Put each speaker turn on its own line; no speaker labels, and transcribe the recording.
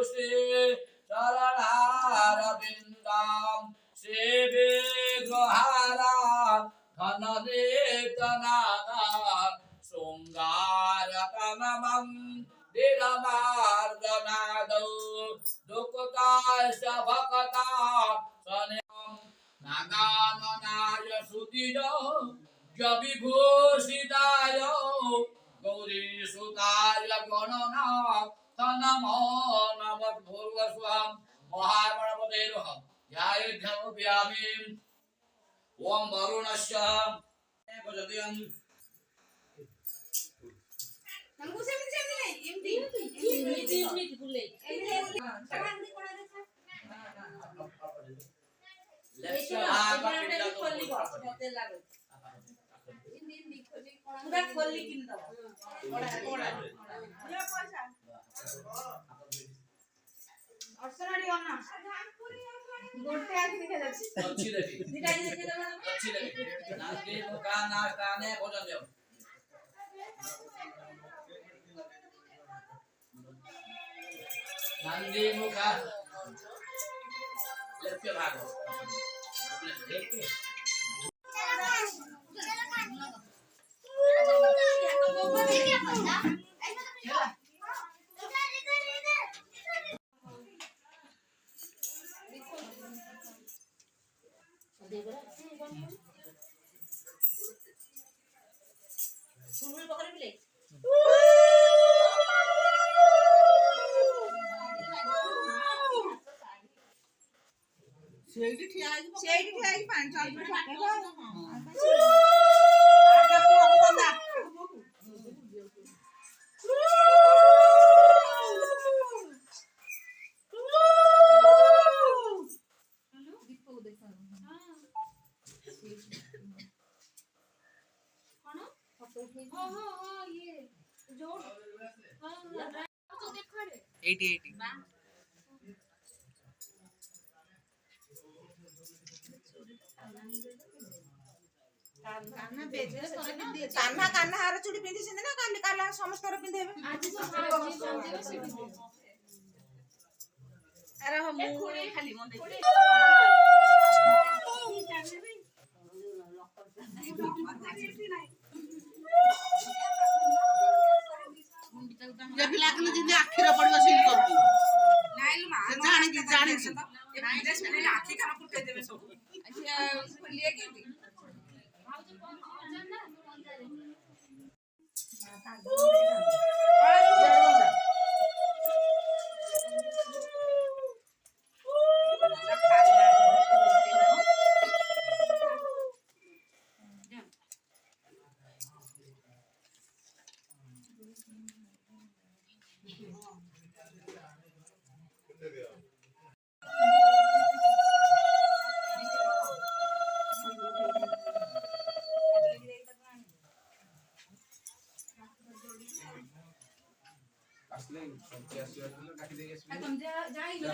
श्री चरणारविन्दं सेवे ग्रहारा धनरेतनादा शृङ्गारकममं दीरमार्गनादौ दुःखताश्च भक्ता सनिहं नागाननाय सुतिजो विभूषिताय गौरीसुताय गणनाथ नमो नमः भूर्वस्वं महागणपते नमः ध्यायेध्यमुपयामि ओम वरुणस्य भजत्यं
नंगू से नहीं एमटी बोले सकांदी कोणा देसा
लक्ष्य आगा पिंडा तो
होते लागे इन खोली कोणा पूरा खोली किन दो कोणा ये पैसा अर्चनाडी अना गोटे आदि देखा जाछि
अच्छी लगी
दिखाई देखे दो
अच्छी लगी नाके दुकान नाकाने भोजन देव नंदी मुखा लक्ष्य भाग देखते
सुन पकड़ ले
ସେଇଠି ଠିଆ ହେଇକି ପାଣି ଚାଲୁ ପକେଇବ ଆଗେ ପୁଅକୁ ବନ୍ଦା ଦୀପକୁ ଦେଖ
कौन फोटो हां हां हां ये जो हां तो देखा रे
80 कान्हा कान्हा हार चूड़ी पिंधि सिंदे ना काली काला समस्त रो पिंधेबे
आज तो संजीव से भी
अरे हम खाली मन देख जब लागले जिंदे आखिर पड़ियो सील कर दू
नाइल मा
जानी की जानी
ये विदेश में आखी खाना फुटे देबे सब अच्छा लिए के
तुम जा जाई ना